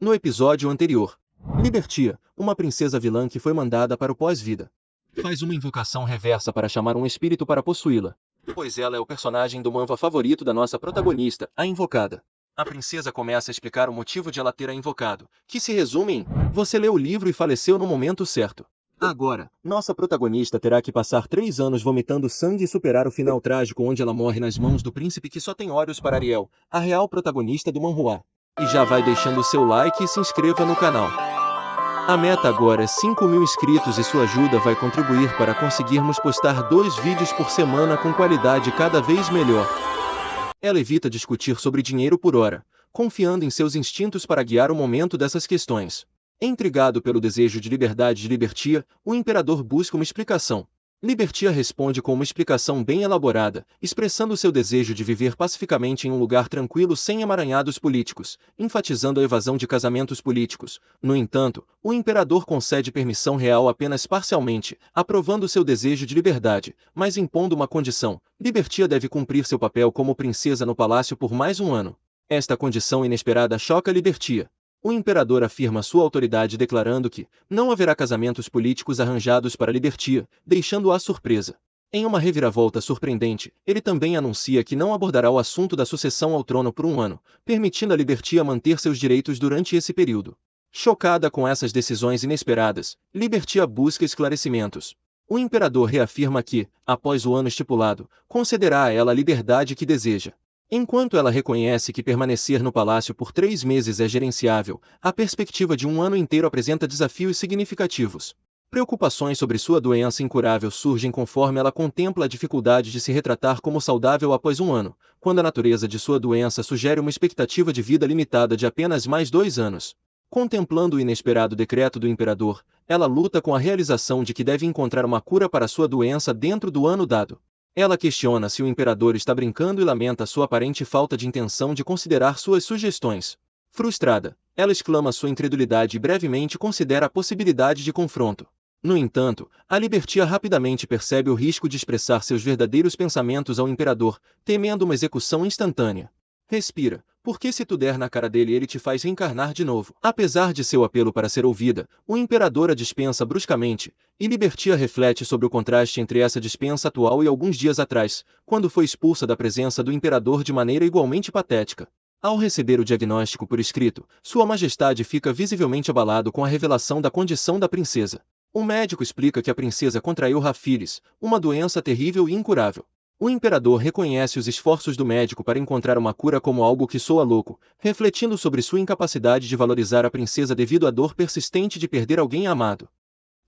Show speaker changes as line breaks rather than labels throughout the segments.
No episódio anterior, Libertia, uma princesa vilã que foi mandada para o pós-vida, faz uma invocação reversa para chamar um espírito para possuí-la, pois ela é o personagem do manhwa favorito da nossa protagonista, a invocada. A princesa começa a explicar o motivo de ela ter a invocado, que se resume em: você leu o livro e faleceu no momento certo. Agora, nossa protagonista terá que passar 3 anos vomitando sangue e superar o final trágico onde ela morre nas mãos do príncipe que só tem olhos para Ariel, a real protagonista do manhwa. E já vai deixando o seu like e se inscreva no canal. A meta agora é 5.000 inscritos e sua ajuda vai contribuir para conseguirmos postar 2 vídeos por semana com qualidade cada vez melhor. Ela evita discutir sobre dinheiro por hora, confiando em seus instintos para guiar o momento dessas questões. Intrigado pelo desejo de liberdade de Libertia, o imperador busca uma explicação. Libertia responde com uma explicação bem elaborada, expressando seu desejo de viver pacificamente em um lugar tranquilo sem emaranhados políticos, enfatizando a evasão de casamentos políticos. No entanto, o imperador concede permissão real apenas parcialmente, aprovando seu desejo de liberdade, mas impondo uma condição: Libertia deve cumprir seu papel como princesa no palácio por mais um ano. Esta condição inesperada choca Libertia. O imperador afirma sua autoridade declarando que não haverá casamentos políticos arranjados para Libertia, deixando-a surpresa. Em uma reviravolta surpreendente, ele também anuncia que não abordará o assunto da sucessão ao trono por um ano, permitindo a Libertia manter seus direitos durante esse período. Chocada com essas decisões inesperadas, Libertia busca esclarecimentos. O imperador reafirma que, após o ano estipulado, concederá a ela a liberdade que deseja. Enquanto ela reconhece que permanecer no palácio por 3 meses é gerenciável, a perspectiva de um ano inteiro apresenta desafios significativos. Preocupações sobre sua doença incurável surgem conforme ela contempla a dificuldade de se retratar como saudável após um ano, quando a natureza de sua doença sugere uma expectativa de vida limitada de apenas mais 2 anos. Contemplando o inesperado decreto do imperador, ela luta com a realização de que deve encontrar uma cura para sua doença dentro do ano dado. Ela questiona se o imperador está brincando e lamenta sua aparente falta de intenção de considerar suas sugestões. Frustrada, ela exclama sua incredulidade e brevemente considera a possibilidade de confronto. No entanto, a Libertia rapidamente percebe o risco de expressar seus verdadeiros pensamentos ao imperador, temendo uma execução instantânea. Respira, porque se tu der na cara dele ele te faz reencarnar de novo. Apesar de seu apelo para ser ouvida, o imperador a dispensa bruscamente, e Libertia reflete sobre o contraste entre essa dispensa atual e alguns dias atrás, quando foi expulsa da presença do imperador de maneira igualmente patética. Ao receber o diagnóstico por escrito, Sua Majestade fica visivelmente abalado com a revelação da condição da princesa. O médico explica que a princesa contraiu rafilis, uma doença terrível e incurável. O imperador reconhece os esforços do médico para encontrar uma cura como algo que soa louco, refletindo sobre sua incapacidade de valorizar a princesa devido à dor persistente de perder alguém amado.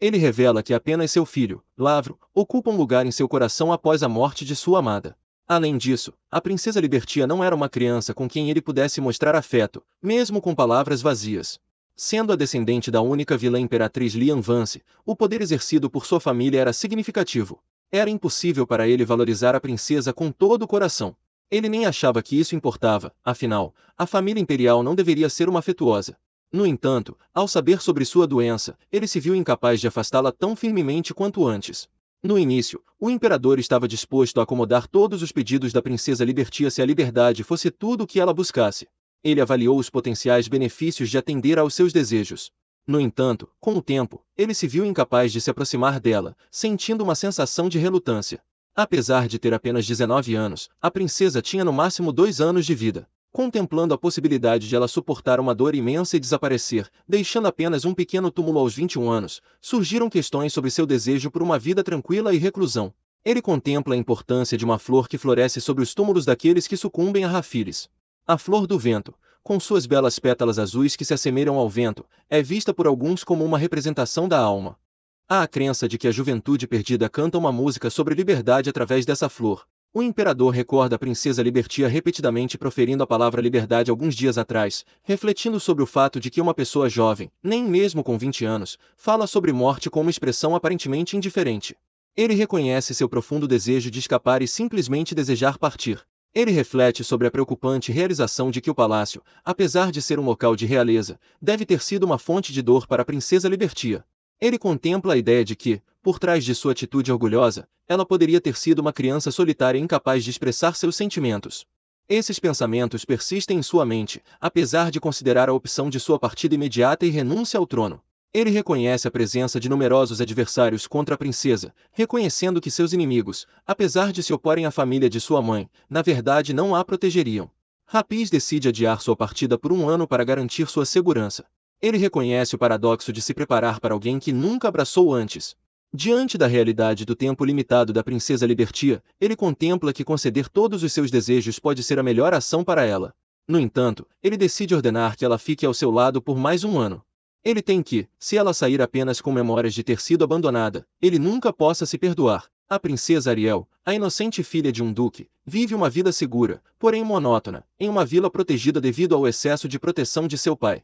Ele revela que apenas seu filho, Lavro, ocupa um lugar em seu coração após a morte de sua amada. Além disso, a princesa Libertia não era uma criança com quem ele pudesse mostrar afeto, mesmo com palavras vazias. Sendo a descendente da única vilã imperatriz Lian Vance, o poder exercido por sua família era significativo. Era impossível para ele valorizar a princesa com todo o coração. Ele nem achava que isso importava, afinal, a família imperial não deveria ser uma afetuosa. No entanto, ao saber sobre sua doença, ele se viu incapaz de afastá-la tão firmemente quanto antes. No início, o imperador estava disposto a acomodar todos os pedidos da princesa Libertia se a liberdade fosse tudo o que ela buscasse. Ele avaliou os potenciais benefícios de atender aos seus desejos. No entanto, com o tempo, ele se viu incapaz de se aproximar dela, sentindo uma sensação de relutância. Apesar de ter apenas 19 anos, a princesa tinha no máximo 2 anos de vida. Contemplando a possibilidade de ela suportar uma dor imensa e desaparecer, deixando apenas um pequeno túmulo aos 21 anos, surgiram questões sobre seu desejo por uma vida tranquila e reclusão. Ele contempla a importância de uma flor que floresce sobre os túmulos daqueles que sucumbem a rafilis. A flor do vento, com suas belas pétalas azuis que se assemelham ao vento, é vista por alguns como uma representação da alma. Há a crença de que a juventude perdida canta uma música sobre liberdade através dessa flor. O imperador recorda a princesa Libertia repetidamente proferindo a palavra liberdade alguns dias atrás, refletindo sobre o fato de que uma pessoa jovem, nem mesmo com 20 anos, fala sobre morte com uma expressão aparentemente indiferente. Ele reconhece seu profundo desejo de escapar e simplesmente desejar partir. Ele reflete sobre a preocupante realização de que o palácio, apesar de ser um local de realeza, deve ter sido uma fonte de dor para a princesa Libertia. Ele contempla a ideia de que, por trás de sua atitude orgulhosa, ela poderia ter sido uma criança solitária incapaz de expressar seus sentimentos. Esses pensamentos persistem em sua mente, apesar de considerar a opção de sua partida imediata e renúncia ao trono. Ele reconhece a presença de numerosos adversários contra a princesa, reconhecendo que seus inimigos, apesar de se oporem à família de sua mãe, na verdade não a protegeriam. Rapis decide adiar sua partida por um ano para garantir sua segurança. Ele reconhece o paradoxo de se preparar para alguém que nunca abraçou antes. Diante da realidade do tempo limitado da princesa Libertia, ele contempla que conceder todos os seus desejos pode ser a melhor ação para ela. No entanto, ele decide ordenar que ela fique ao seu lado por mais um ano. Ele tem que, se ela sair apenas com memórias de ter sido abandonada, ele nunca possa se perdoar. A princesa Ariel, a inocente filha de um duque, vive uma vida segura, porém monótona, em uma vila protegida devido ao excesso de proteção de seu pai.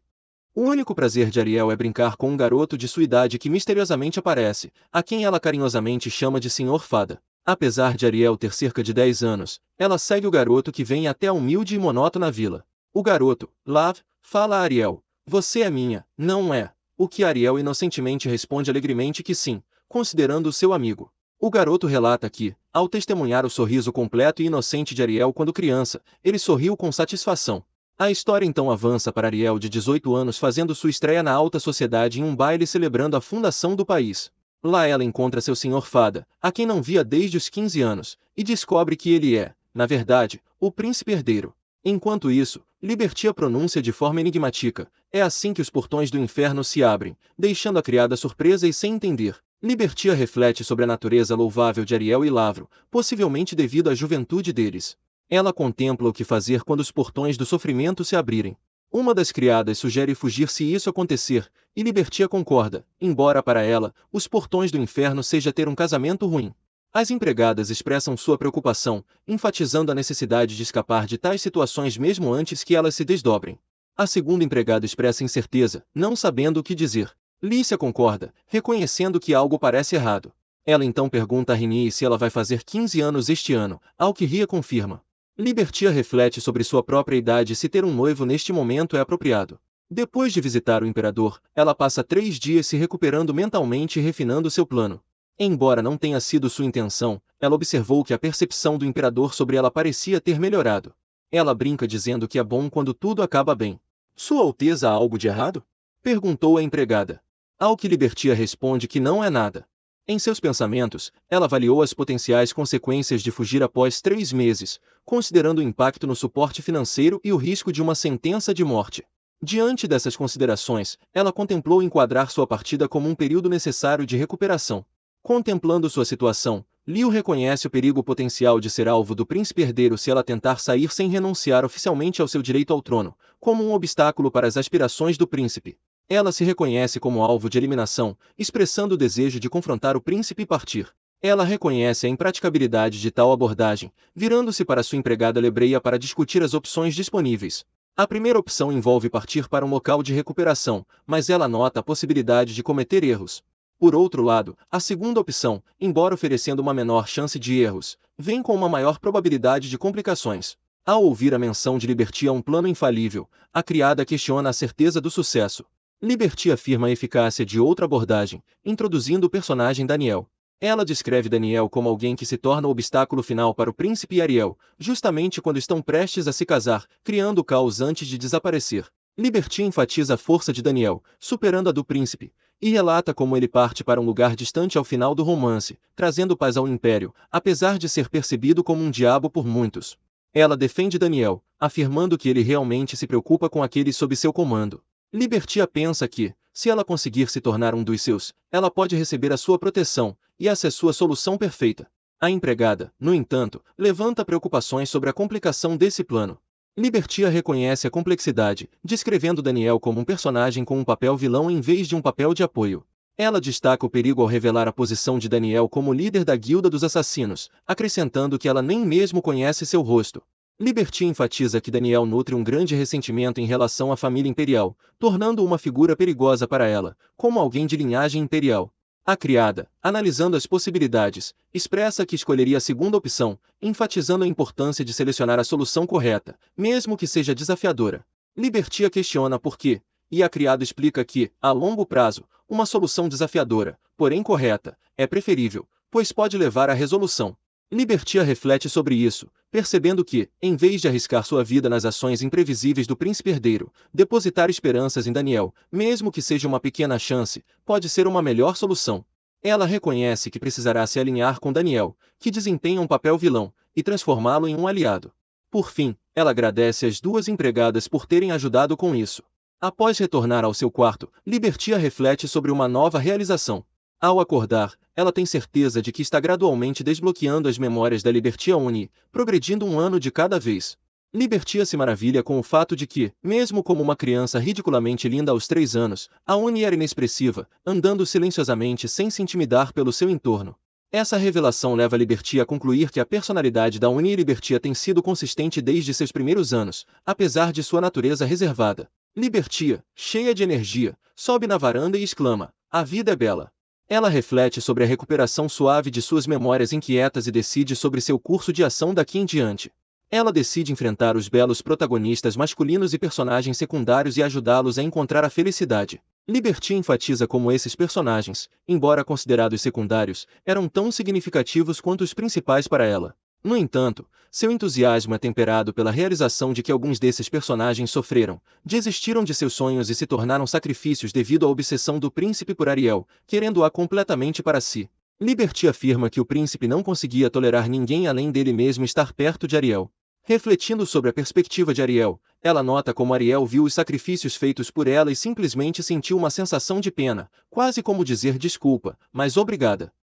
O único prazer de Ariel é brincar com um garoto de sua idade que misteriosamente aparece, a quem ela carinhosamente chama de Senhor Fada. Apesar de Ariel ter cerca de 10 anos, ela segue o garoto que vem até a humilde e monótona vila. O garoto, Lav, fala a Ariel: "Você é minha, não é?" O que Ariel inocentemente responde alegremente que sim, considerando-o seu amigo. O garoto relata que, ao testemunhar o sorriso completo e inocente de Ariel quando criança, ele sorriu com satisfação. A história então avança para Ariel de 18 anos fazendo sua estreia na alta sociedade em um baile celebrando a fundação do país. Lá ela encontra seu senhor Fada, a quem não via desde os 15 anos, e descobre que ele é, na verdade, o príncipe herdeiro. Enquanto isso, Libertia pronuncia de forma enigmática: "É assim que os portões do inferno se abrem", deixando a criada surpresa e sem entender. Libertia reflete sobre a natureza louvável de Ariel e Lavro, possivelmente devido à juventude deles. Ela contempla o que fazer quando os portões do sofrimento se abrirem. Uma das criadas sugere fugir se isso acontecer, e Libertia concorda, embora para ela, os portões do inferno seja ter um casamento ruim. As empregadas expressam sua preocupação, enfatizando a necessidade de escapar de tais situações mesmo antes que elas se desdobrem. A segunda empregada expressa incerteza, não sabendo o que dizer. Lícia concorda, reconhecendo que algo parece errado. Ela então pergunta a Rini se ela vai fazer 15 anos este ano, ao que Ria confirma. Libertia reflete sobre sua própria idade e se ter um noivo neste momento é apropriado. Depois de visitar o imperador, ela passa 3 dias se recuperando mentalmente e refinando seu plano. Embora não tenha sido sua intenção, ela observou que a percepção do imperador sobre ela parecia ter melhorado. Ela brinca dizendo que é bom quando tudo acaba bem. "Sua Alteza há algo de errado?" perguntou a empregada. Ao que Libertia responde que não é nada. Em seus pensamentos, ela avaliou as potenciais consequências de fugir após 3 meses, considerando o impacto no suporte financeiro e o risco de uma sentença de morte. Diante dessas considerações, ela contemplou enquadrar sua partida como um período necessário de recuperação. Contemplando sua situação, Liu reconhece o perigo potencial de ser alvo do príncipe herdeiro se ela tentar sair sem renunciar oficialmente ao seu direito ao trono, como um obstáculo para as aspirações do príncipe. Ela se reconhece como alvo de eliminação, expressando o desejo de confrontar o príncipe e partir. Ela reconhece a impraticabilidade de tal abordagem, virando-se para sua empregada Lebreia para discutir as opções disponíveis. A primeira opção envolve partir para um local de recuperação, mas ela nota a possibilidade de cometer erros. Por outro lado, a segunda opção, embora oferecendo uma menor chance de erros, vem com uma maior probabilidade de complicações. Ao ouvir a menção de Libertia a um plano infalível, a criada questiona a certeza do sucesso. Libertia afirma a eficácia de outra abordagem, introduzindo o personagem Daniel. Ela descreve Daniel como alguém que se torna o obstáculo final para o príncipe e Ariel, justamente quando estão prestes a se casar, criando o caos antes de desaparecer. Libertia enfatiza a força de Daniel, superando a do príncipe, e relata como ele parte para um lugar distante ao final do romance, trazendo paz ao império, apesar de ser percebido como um diabo por muitos. Ela defende Daniel, afirmando que ele realmente se preocupa com aqueles sob seu comando. Libertia pensa que, se ela conseguir se tornar um dos seus, ela pode receber a sua proteção, e essa é sua solução perfeita. A empregada, no entanto, levanta preocupações sobre a complicação desse plano. Libertia reconhece a complexidade, descrevendo Daniel como um personagem com um papel vilão em vez de um papel de apoio. Ela destaca o perigo ao revelar a posição de Daniel como líder da Guilda dos Assassinos, acrescentando que ela nem mesmo conhece seu rosto. Libertia enfatiza que Daniel nutre um grande ressentimento em relação à família imperial, tornando-o uma figura perigosa para ela, como alguém de linhagem imperial. A criada, analisando as possibilidades, expressa que escolheria a segunda opção, enfatizando a importância de selecionar a solução correta, mesmo que seja desafiadora. Libertia questiona por quê, e a criada explica que, a longo prazo, uma solução desafiadora, porém correta, é preferível, pois pode levar à resolução. Libertia reflete sobre isso, percebendo que, em vez de arriscar sua vida nas ações imprevisíveis do príncipe herdeiro, depositar esperanças em Daniel, mesmo que seja uma pequena chance, pode ser uma melhor solução. Ela reconhece que precisará se alinhar com Daniel, que desempenha um papel vilão, e transformá-lo em um aliado. Por fim, ela agradece às duas empregadas por terem ajudado com isso. Após retornar ao seu quarto, Libertia reflete sobre uma nova realização. Ao acordar, ela tem certeza de que está gradualmente desbloqueando as memórias da Libertia Uni, progredindo um ano de cada vez. Libertia se maravilha com o fato de que, mesmo como uma criança ridiculamente linda aos 3 anos, a Uni era inexpressiva, andando silenciosamente sem se intimidar pelo seu entorno. Essa revelação leva Libertia a concluir que a personalidade da Uni Libertia tem sido consistente desde seus primeiros anos, apesar de sua natureza reservada. Libertia, cheia de energia, sobe na varanda e exclama: "A vida é bela." Ela reflete sobre a recuperação suave de suas memórias inquietas e decide sobre seu curso de ação daqui em diante. Ela decide enfrentar os belos protagonistas masculinos e personagens secundários e ajudá-los a encontrar a felicidade. Liberty enfatiza como esses personagens, embora considerados secundários, eram tão significativos quanto os principais para ela. No entanto, seu entusiasmo é temperado pela realização de que alguns desses personagens sofreram, desistiram de seus sonhos e se tornaram sacrifícios devido à obsessão do príncipe por Ariel, querendo-a completamente para si. Liberty afirma que o príncipe não conseguia tolerar ninguém além dele mesmo estar perto de Ariel. Refletindo sobre a perspectiva de Ariel, ela nota como Ariel viu os sacrifícios feitos por ela e simplesmente sentiu uma sensação de pena, quase como dizer desculpa, mas obrigada.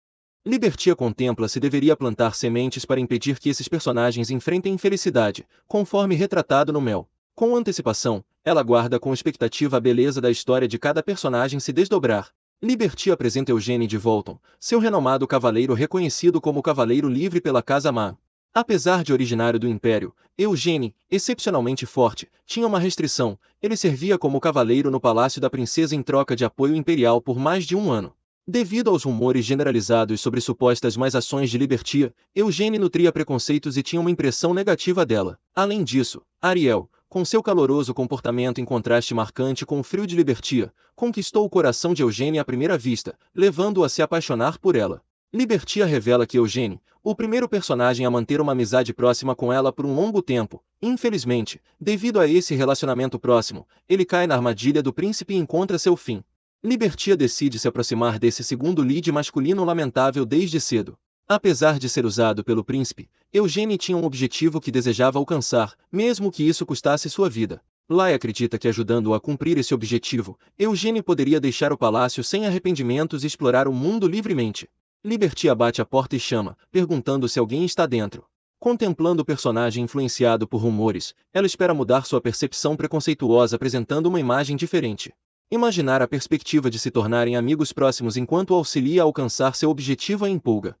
Libertia contempla se deveria plantar sementes para impedir que esses personagens enfrentem infelicidade, conforme retratado no Mel. Com antecipação, ela aguarda com expectativa a beleza da história de cada personagem se desdobrar. Liberty apresenta Eugene de Volton, seu renomado cavaleiro reconhecido como cavaleiro livre pela Casa Ma. Apesar de originário do Império, Eugene, excepcionalmente forte, tinha uma restrição: ele servia como cavaleiro no palácio da princesa em troca de apoio imperial por mais de um ano. Devido aos rumores generalizados sobre supostas más ações de Libertia, Eugene nutria preconceitos e tinha uma impressão negativa dela. Além disso, Ariel, com seu caloroso comportamento em contraste marcante com o frio de Libertia, conquistou o coração de Eugene à primeira vista, levando-o a se apaixonar por ela. Libertia revela que Eugene, o primeiro personagem a manter uma amizade próxima com ela por um longo tempo, infelizmente, devido a esse relacionamento próximo, ele cai na armadilha do príncipe e encontra seu fim. Libertia decide se aproximar desse segundo lead masculino lamentável desde cedo. Apesar de ser usado pelo príncipe, Eugene tinha um objetivo que desejava alcançar, mesmo que isso custasse sua vida. Lai acredita que ajudando-o a cumprir esse objetivo, Eugene poderia deixar o palácio sem arrependimentos e explorar o mundo livremente. Libertia bate a porta e chama, perguntando se alguém está dentro. Contemplando o personagem influenciado por rumores, ela espera mudar sua percepção preconceituosa apresentando uma imagem diferente. Imaginar a perspectiva de se tornarem amigos próximos enquanto o auxilia a alcançar seu objetivo a empolga.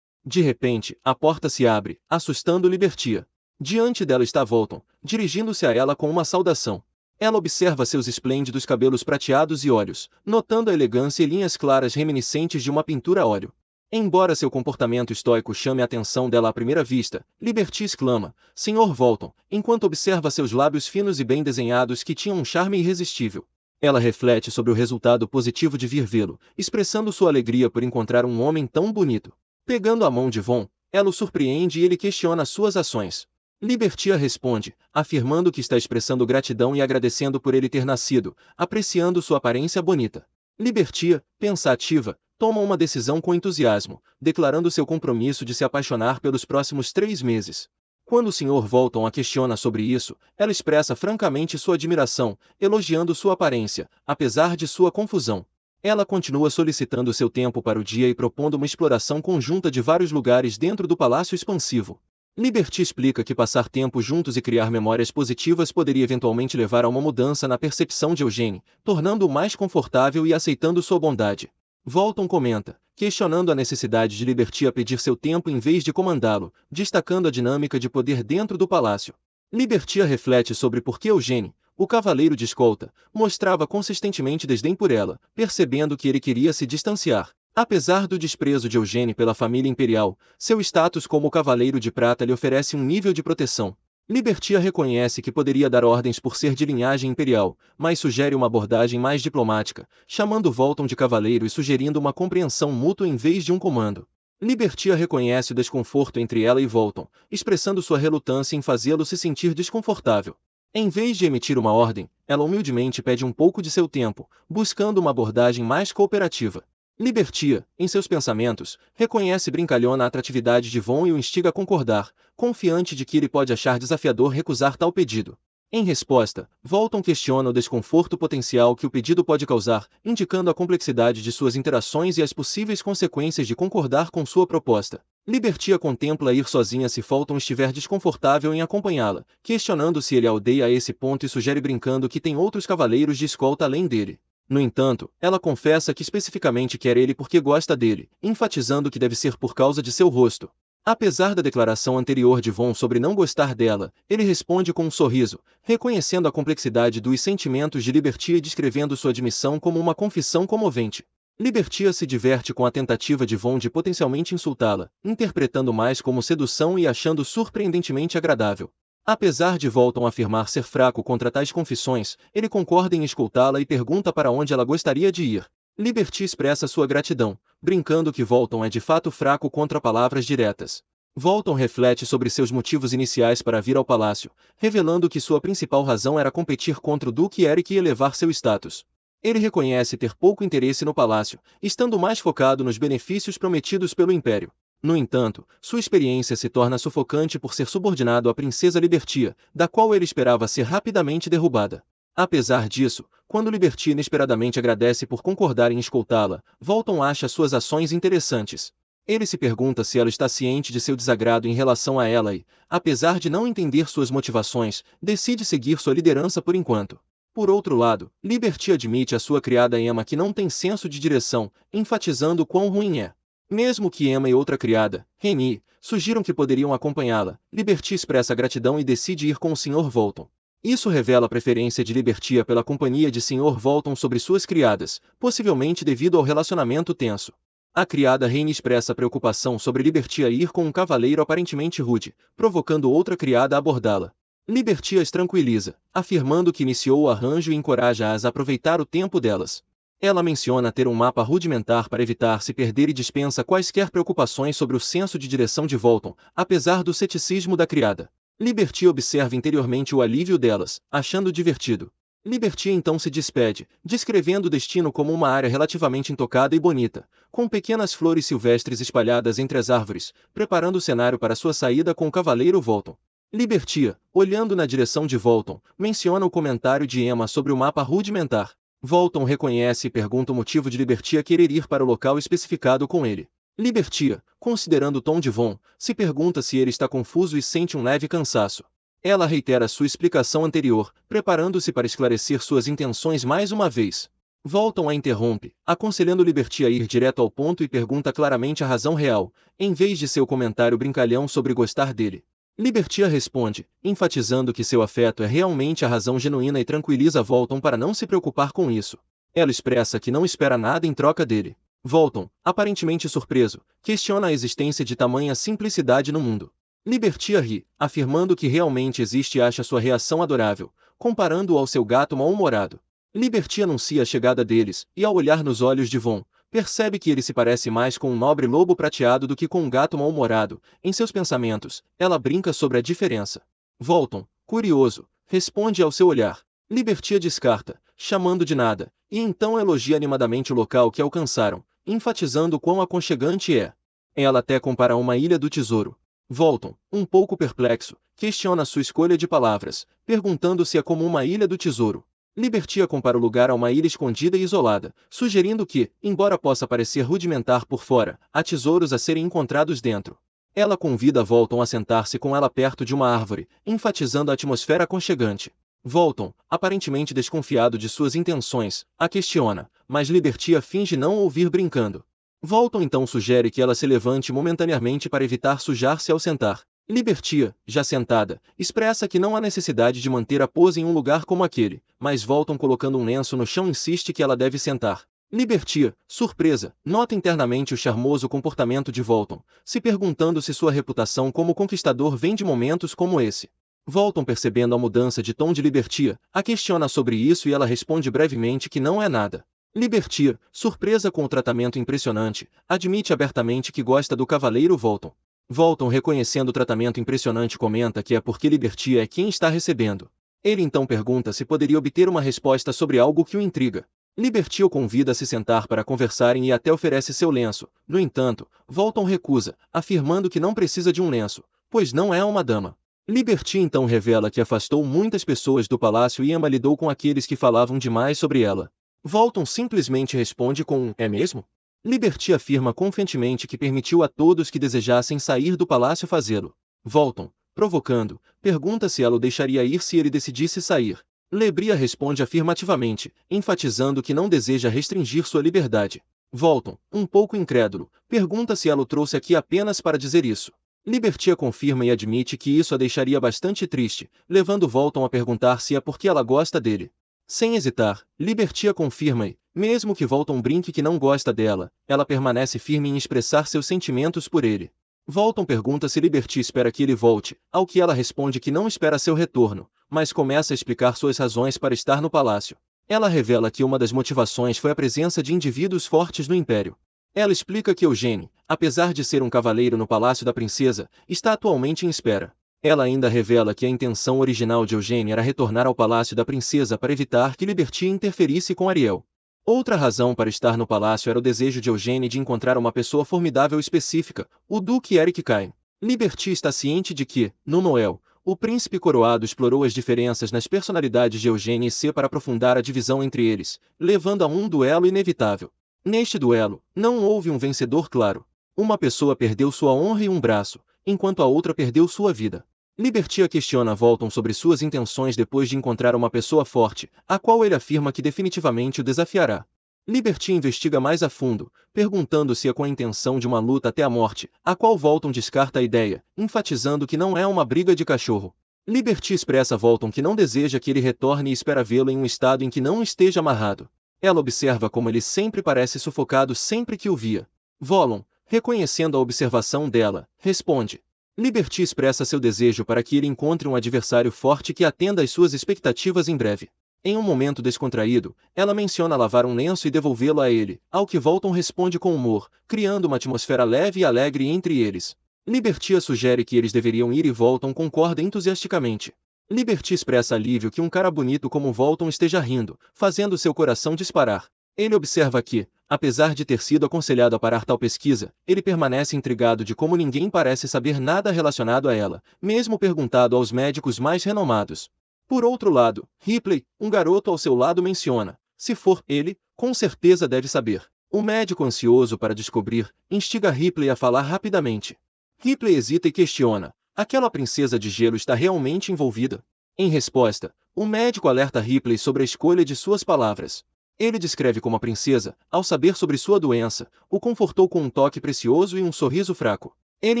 De repente, a porta se abre, assustando Libertia. Diante dela está Volton, dirigindo-se a ela com uma saudação. Ela observa seus esplêndidos cabelos prateados e olhos, notando a elegância e linhas claras reminiscentes de uma pintura a óleo. Embora seu comportamento estoico chame a atenção dela à primeira vista, Liberty exclama: "Senhor Volton", enquanto observa seus lábios finos e bem desenhados que tinham um charme irresistível. Ela reflete sobre o resultado positivo de vir vê-lo, expressando sua alegria por encontrar um homem tão bonito. Pegando a mão de Von, ela o surpreende e ele questiona suas ações. Libertia responde, afirmando que está expressando gratidão e agradecendo por ele ter nascido, apreciando sua aparência bonita. Libertia, pensativa, toma uma decisão com entusiasmo, declarando seu compromisso de se apaixonar pelos próximos 3 meses. Quando o Sr. Volton a questiona sobre isso, ela expressa francamente sua admiração, elogiando sua aparência, apesar de sua confusão. Ela continua solicitando seu tempo para o dia e propondo uma exploração conjunta de vários lugares dentro do palácio expansivo. Liberty explica que passar tempo juntos e criar memórias positivas poderia eventualmente levar a uma mudança na percepção de Eugene, tornando-o mais confortável e aceitando sua bondade. Volton comenta, questionando a necessidade de Libertia pedir seu tempo em vez de comandá-lo, destacando a dinâmica de poder dentro do palácio. Libertia reflete sobre por que Eugene, o cavaleiro de escolta, mostrava consistentemente desdém por ela, percebendo que ele queria se distanciar. Apesar do desprezo de Eugene pela família imperial, seu status como cavaleiro de prata lhe oferece um nível de proteção. Libertia reconhece que poderia dar ordens por ser de linhagem imperial, mas sugere uma abordagem mais diplomática, chamando Volton de cavaleiro e sugerindo uma compreensão mútua em vez de um comando. Libertia reconhece o desconforto entre ela e Volton, expressando sua relutância em fazê-lo se sentir desconfortável. Em vez de emitir uma ordem, ela humildemente pede um pouco de seu tempo, buscando uma abordagem mais cooperativa. Libertia, em seus pensamentos, reconhece brincalhona a atratividade de Von e o instiga a concordar, confiante de que ele pode achar desafiador recusar tal pedido. Em resposta, Volton questiona o desconforto potencial que o pedido pode causar, indicando a complexidade de suas interações e as possíveis consequências de concordar com sua proposta. Libertia contempla ir sozinha se Fulton estiver desconfortável em acompanhá-la, questionando se ele a odeia a esse ponto e sugere brincando que tem outros cavaleiros de escolta além dele. No entanto, ela confessa que especificamente quer ele porque gosta dele, enfatizando que deve ser por causa de seu rosto. Apesar da declaração anterior de Von sobre não gostar dela, ele responde com um sorriso, reconhecendo a complexidade dos sentimentos de Libertia e descrevendo sua admissão como uma confissão comovente. Libertia se diverte com a tentativa de Von de potencialmente insultá-la, interpretando mais como sedução e achando surpreendentemente agradável. Apesar de Volton afirmar ser fraco contra tais confissões, ele concorda em escoltá-la e pergunta para onde ela gostaria de ir. Liberty expressa sua gratidão, brincando que Volton é de fato fraco contra palavras diretas. Volton reflete sobre seus motivos iniciais para vir ao palácio, revelando que sua principal razão era competir contra o Duque Eric e elevar seu status. Ele reconhece ter pouco interesse no palácio, estando mais focado nos benefícios prometidos pelo Império. No entanto, sua experiência se torna sufocante por ser subordinado à princesa Libertia, da qual ele esperava ser rapidamente derrubada. Apesar disso, quando Liberty inesperadamente agradece por concordar em escoltá-la, Volton acha suas ações interessantes. Ele se pergunta se ela está ciente de seu desagrado em relação a ela e, apesar de não entender suas motivações, decide seguir sua liderança por enquanto. Por outro lado, Liberty admite à sua criada Emma que não tem senso de direção, enfatizando quão ruim é. Mesmo que Emma e outra criada, Remy, sugiram que poderiam acompanhá-la, Liberty expressa gratidão e decide ir com o Sr. Volton. Isso revela a preferência de Libertia pela companhia de Sr. Volton sobre suas criadas, possivelmente devido ao relacionamento tenso. A criada Reyne expressa preocupação sobre Libertia ir com um cavaleiro aparentemente rude, provocando outra criada a abordá-la. Libertia as tranquiliza, afirmando que iniciou o arranjo e encoraja-as a aproveitar o tempo delas. Ela menciona ter um mapa rudimentar para evitar se perder e dispensa quaisquer preocupações sobre o senso de direção de Volton, apesar do ceticismo da criada. Liberty observa interiormente o alívio delas, achando divertido. Liberty então se despede, descrevendo o destino como uma área relativamente intocada e bonita, com pequenas flores silvestres espalhadas entre as árvores, preparando o cenário para sua saída com o cavaleiro Volton. Liberty, olhando na direção de Volton, menciona o comentário de Emma sobre o mapa rudimentar. Volton reconhece e pergunta o motivo de Liberty querer ir para o local especificado com ele. Libertia, considerando o tom de Von, se pergunta se ele está confuso e sente um leve cansaço. Ela reitera sua explicação anterior, preparando-se para esclarecer suas intenções mais uma vez. Volton a interrompe, aconselhando Libertia a ir direto ao ponto e pergunta claramente a razão real, em vez de seu comentário brincalhão sobre gostar dele. Libertia responde, enfatizando que seu afeto é realmente a razão genuína e tranquiliza Volton para não se preocupar com isso. Ela expressa que não espera nada em troca dele. Volton, aparentemente surpreso, questiona a existência de tamanha simplicidade no mundo. Libertia ri, afirmando que realmente existe e acha sua reação adorável, comparando-o ao seu gato mal-humorado. Liberty anuncia a chegada deles, e ao olhar nos olhos de Von, percebe que ele se parece mais com um nobre lobo prateado do que com um gato mal-humorado. Em seus pensamentos, ela brinca sobre a diferença. Volton, curioso, responde ao seu olhar. Liberty descarta, chamando de nada, e então elogia animadamente o local que alcançaram, enfatizando quão aconchegante é. Ela até compara uma ilha do tesouro. Volton, um pouco perplexo, questiona sua escolha de palavras, perguntando se é como uma ilha do tesouro. Liberty compara o lugar a uma ilha escondida e isolada, sugerindo que, embora possa parecer rudimentar por fora, há tesouros a serem encontrados dentro. Ela convida Volton a sentar-se com ela perto de uma árvore, enfatizando a atmosfera aconchegante. Volton, aparentemente desconfiado de suas intenções, a questiona, mas Liberty finge não ouvir brincando. Volton então sugere que ela se levante momentaneamente para evitar sujar-se ao sentar. Liberty, já sentada, expressa que não há necessidade de manter a pose em um lugar como aquele, mas Volton colocando um lenço no chão insiste que ela deve sentar. Liberty, surpresa, nota internamente o charmoso comportamento de Volton, se perguntando se sua reputação como conquistador vem de momentos como esse. Volton, percebendo a mudança de tom de Liberty, a questiona sobre isso e ela responde brevemente que não é nada. Liberty, surpresa com o tratamento impressionante, admite abertamente que gosta do cavaleiro Volton. Volton, reconhecendo o tratamento impressionante, comenta que é porque Liberty é quem está recebendo. Ele então pergunta se poderia obter uma resposta sobre algo que o intriga. Liberty o convida a se sentar para conversarem e até oferece seu lenço. No entanto, Volton recusa, afirmando que não precisa de um lenço, pois não é uma dama. Liberty então revela que afastou muitas pessoas do palácio e Emma lidou com aqueles que falavam demais sobre ela. Volton simplesmente responde com um "é mesmo?". Liberty afirma confiantemente que permitiu a todos que desejassem sair do palácio fazê-lo. Volton, provocando, pergunta se ela o deixaria ir se ele decidisse sair. Lebria responde afirmativamente, enfatizando que não deseja restringir sua liberdade. Volton, um pouco incrédulo, pergunta se ela o trouxe aqui apenas para dizer isso. Liberty a confirma e admite que isso a deixaria bastante triste, levando Volton a perguntar se é porque ela gosta dele. Sem hesitar, Liberty a confirma e, mesmo que Volton brinque que não gosta dela, ela permanece firme em expressar seus sentimentos por ele. Volton pergunta se Liberty espera que ele volte, ao que ela responde que não espera seu retorno, mas começa a explicar suas razões para estar no palácio. Ela revela que uma das motivações foi a presença de indivíduos fortes no Império. Ela explica que Eugene, apesar de ser um cavaleiro no palácio da princesa, está atualmente em espera. Ela ainda revela que a intenção original de Eugene era retornar ao palácio da princesa para evitar que Liberty interferisse com Ariel. Outra razão para estar no palácio era o desejo de Eugene de encontrar uma pessoa formidável específica, o Duque Eric Cain. Liberty está ciente de que, no Noel, o príncipe coroado explorou as diferenças nas personalidades de Eugene e C para aprofundar a divisão entre eles, levando a um duelo inevitável. Neste duelo, não houve um vencedor claro. Uma pessoa perdeu sua honra e um braço, enquanto a outra perdeu sua vida. Liberty a questiona Volton sobre suas intenções depois de encontrar uma pessoa forte, a qual ele afirma que definitivamente o desafiará. Liberty investiga mais a fundo, perguntando se é com a intenção de uma luta até a morte, a qual Volton descarta a ideia, enfatizando que não é uma briga de cachorro. Liberty expressa a Volton que não deseja que ele retorne e espera vê-lo em um estado em que não esteja amarrado. Ela observa como ele sempre parece sufocado sempre que o via. Volton, reconhecendo a observação dela, responde. Liberty expressa seu desejo para que ele encontre um adversário forte que atenda às suas expectativas em breve. Em um momento descontraído, ela menciona lavar um lenço e devolvê-lo a ele, ao que Volton responde com humor, criando uma atmosfera leve e alegre entre eles. Liberty a sugere que eles deveriam ir e Volton concorda entusiasticamente. Liberty expressa alívio que um cara bonito como Volton esteja rindo, fazendo seu coração disparar. Ele observa que, apesar de ter sido aconselhado a parar tal pesquisa, ele permanece intrigado de como ninguém parece saber nada relacionado a ela, mesmo perguntado aos médicos mais renomados. Por outro lado, Ripley, um garoto ao seu lado menciona, se for ele, com certeza deve saber. O médico ansioso para descobrir, instiga Ripley a falar rapidamente. Ripley hesita e questiona, aquela princesa de gelo está realmente envolvida? Em resposta, o médico alerta Ripley sobre a escolha de suas palavras. Ele descreve como a princesa, ao saber sobre sua doença, o confortou com um toque precioso e um sorriso fraco. Ele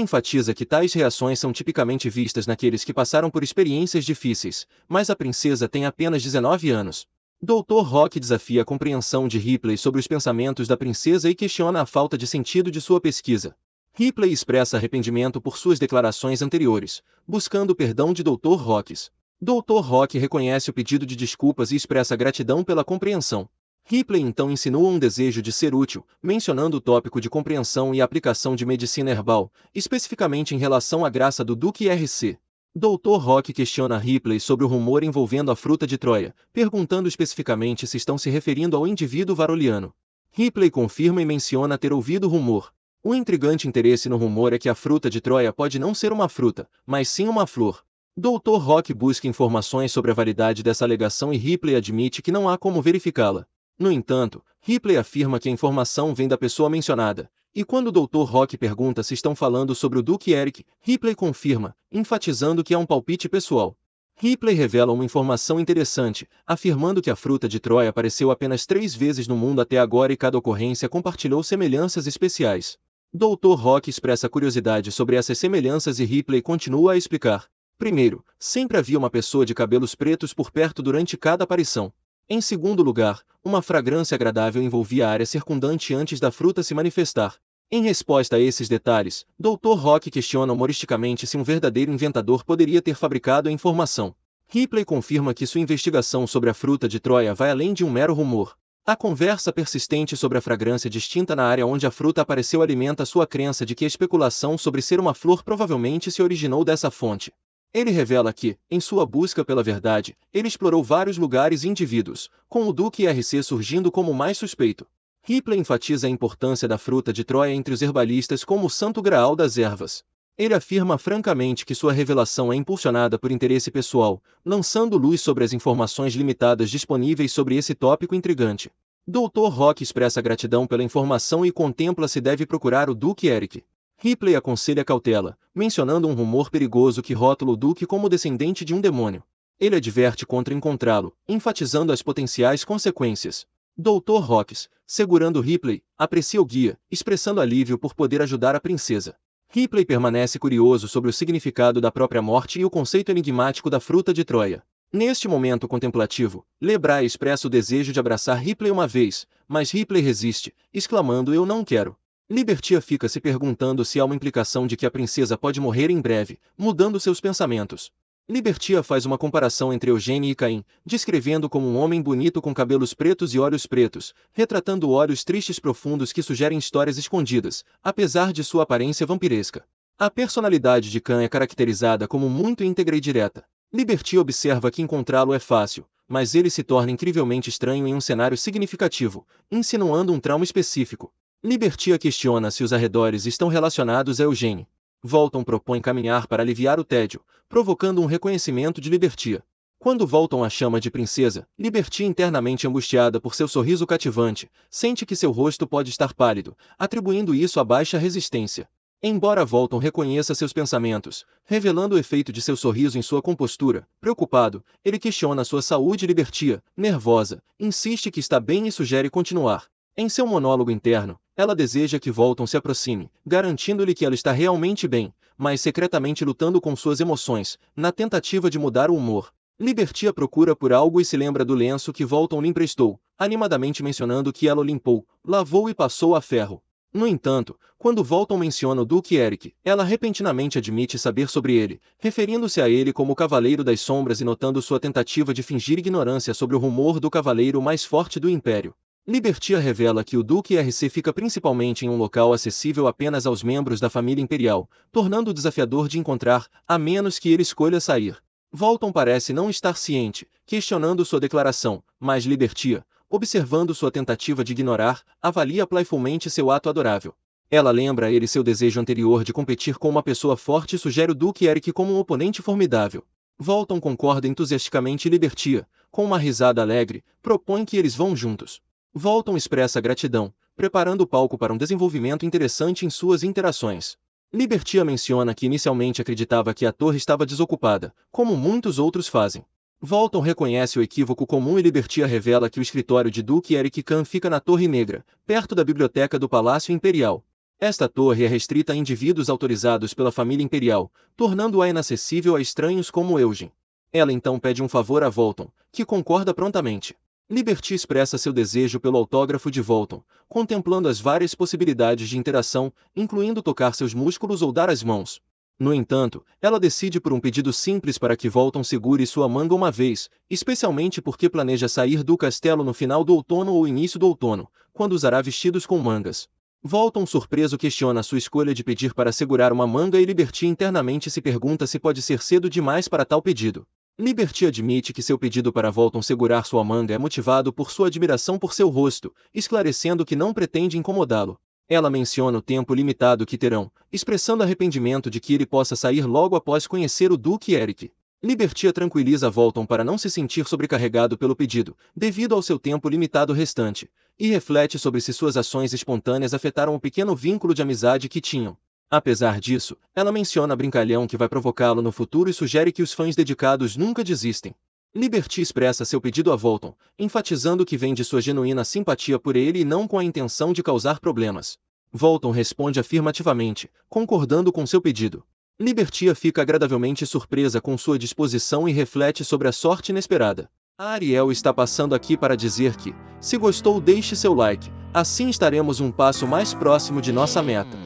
enfatiza que tais reações são tipicamente vistas naqueles que passaram por experiências difíceis, mas a princesa tem apenas 19 anos. Dr. Rock desafia a compreensão de Ripley sobre os pensamentos da princesa e questiona a falta de sentido de sua pesquisa. Ripley expressa arrependimento por suas declarações anteriores, buscando perdão de Dr. Rock. Dr. Rock reconhece o pedido de desculpas e expressa gratidão pela compreensão. Ripley então insinua um desejo de ser útil, mencionando o tópico de compreensão e aplicação de medicina herbal, especificamente em relação à graça do Duque RC. Dr. Rock questiona Ripley sobre o rumor envolvendo a fruta de Troia, perguntando especificamente se estão se referindo ao indivíduo varoliano. Ripley confirma e menciona ter ouvido o rumor. O intrigante interesse no rumor é que a fruta de Troia pode não ser uma fruta, mas sim uma flor. Dr. Rock busca informações sobre a validade dessa alegação e Ripley admite que não há como verificá-la. No entanto, Ripley afirma que a informação vem da pessoa mencionada, e quando o Dr. Rock pergunta se estão falando sobre o Duque Eric, Ripley confirma, enfatizando que é um palpite pessoal. Ripley revela uma informação interessante, afirmando que a fruta de Troia apareceu apenas 3 vezes no mundo até agora e cada ocorrência compartilhou semelhanças especiais. Dr. Rock expressa curiosidade sobre essas semelhanças e Ripley continua a explicar. Primeiro, sempre havia uma pessoa de cabelos pretos por perto durante cada aparição. Em segundo lugar, uma fragrância agradável envolvia a área circundante antes da fruta se manifestar. Em resposta a esses detalhes, Dr. Rock questiona humoristicamente se um verdadeiro inventador poderia ter fabricado a informação. Ripley confirma que sua investigação sobre a fruta de Troia vai além de um mero rumor. A conversa persistente sobre a fragrância distinta na área onde a fruta apareceu alimenta sua crença de que a especulação sobre ser uma flor provavelmente se originou dessa fonte. Ele revela que, em sua busca pela verdade, ele explorou vários lugares e indivíduos, com o Duque RC surgindo como o mais suspeito. Ripley enfatiza a importância da fruta de Troia entre os herbalistas como o santo graal das ervas. Ele afirma francamente que sua revelação é impulsionada por interesse pessoal, lançando luz sobre as informações limitadas disponíveis sobre esse tópico intrigante. Dr. Rock expressa gratidão pela informação e contempla se deve procurar o Duque Eric. Ripley aconselha cautela, mencionando um rumor perigoso que rótula o Duque como descendente de um demônio. Ele adverte contra encontrá-lo, enfatizando as potenciais consequências. Dr. Rocks, segurando Ripley, aprecia o guia, expressando alívio por poder ajudar a princesa. Ripley permanece curioso sobre o significado da própria morte e o conceito enigmático da fruta de Troia. Neste momento contemplativo, LeBray expressa o desejo de abraçar Ripley uma vez, mas Ripley resiste, exclamando "Eu não quero". Libertia fica se perguntando se há uma implicação de que a princesa pode morrer em breve, mudando seus pensamentos. Libertia faz uma comparação entre Eugênie e Caim, descrevendo como um homem bonito com cabelos pretos e olhos pretos, retratando olhos tristes profundos que sugerem histórias escondidas, apesar de sua aparência vampiresca. A personalidade de Caim é caracterizada como muito íntegra e direta. Libertia observa que encontrá-lo é fácil, mas ele se torna incrivelmente estranho em um cenário significativo, insinuando um trauma específico. Libertia questiona se os arredores estão relacionados a Eugênie. Volton propõe caminhar para aliviar o tédio, provocando um reconhecimento de Libertia. Quando Volton a chama de princesa, Libertia, internamente angustiada por seu sorriso cativante, sente que seu rosto pode estar pálido, atribuindo isso à baixa resistência. Embora Volton reconheça seus pensamentos, revelando o efeito de seu sorriso em sua compostura, preocupado, ele questiona sua saúde. Libertia, nervosa, insiste que está bem e sugere continuar. Em seu monólogo interno, ela deseja que Volton se aproxime, garantindo-lhe que ela está realmente bem, mas secretamente lutando com suas emoções, na tentativa de mudar o humor. Libertia procura por algo e se lembra do lenço que Volton lhe emprestou, animadamente mencionando que ela o limpou, lavou e passou a ferro. No entanto, quando Volton menciona o Duque Eric, ela repentinamente admite saber sobre ele, referindo-se a ele como o Cavaleiro das Sombras e notando sua tentativa de fingir ignorância sobre o rumor do cavaleiro mais forte do Império. Libertia revela que o Duque RC fica principalmente em um local acessível apenas aos membros da família imperial, tornando-o desafiador de encontrar, a menos que ele escolha sair. Volton parece não estar ciente, questionando sua declaração, mas Libertia, observando sua tentativa de ignorar, avalia playfulmente seu ato adorável. Ela lembra a ele seu desejo anterior de competir com uma pessoa forte e sugere o Duque Eric como um oponente formidável. Volton concorda entusiasticamente e Libertia, com uma risada alegre, propõe que eles vão juntos. Volton expressa gratidão, preparando o palco para um desenvolvimento interessante em suas interações. Libertia menciona que inicialmente acreditava que a torre estava desocupada, como muitos outros fazem. Volton reconhece o equívoco comum e Libertia revela que o escritório de Duque Eric Khan fica na Torre Negra, perto da biblioteca do Palácio Imperial. Esta torre é restrita a indivíduos autorizados pela família imperial, tornando-a inacessível a estranhos como Eugene. Ela então pede um favor a Volton, que concorda prontamente. Libertia expressa seu desejo pelo autógrafo de Volton, contemplando as várias possibilidades de interação, incluindo tocar seus músculos ou dar as mãos. No entanto, ela decide por um pedido simples para que Volton segure sua manga uma vez, especialmente porque planeja sair do castelo no final do outono ou início do outono, quando usará vestidos com mangas. Volton surpreso questiona sua escolha de pedir para segurar uma manga e Libertia internamente se pergunta se pode ser cedo demais para tal pedido. Libertia admite que seu pedido para Volton segurar sua manga é motivado por sua admiração por seu rosto, esclarecendo que não pretende incomodá-lo. Ela menciona o tempo limitado que terão, expressando arrependimento de que ele possa sair logo após conhecer o Duque Eric. Libertia tranquiliza Volton para não se sentir sobrecarregado pelo pedido, devido ao seu tempo limitado restante, e reflete sobre se suas ações espontâneas afetaram o pequeno vínculo de amizade que tinham. Apesar disso, ela menciona brincalhão que vai provocá-lo no futuro e sugere que os fãs dedicados nunca desistem. Liberty expressa seu pedido a Volton, enfatizando que vem de sua genuína simpatia por ele e não com a intenção de causar problemas. Volton responde afirmativamente, concordando com seu pedido. Liberty fica agradavelmente surpresa com sua disposição e reflete sobre a sorte inesperada. A Ariel está passando aqui para dizer que, se gostou, deixe seu like, assim estaremos um passo mais próximo de nossa meta.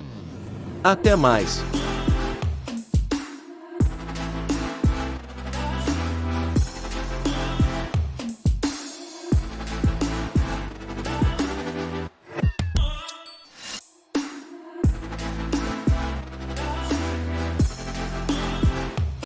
Até mais!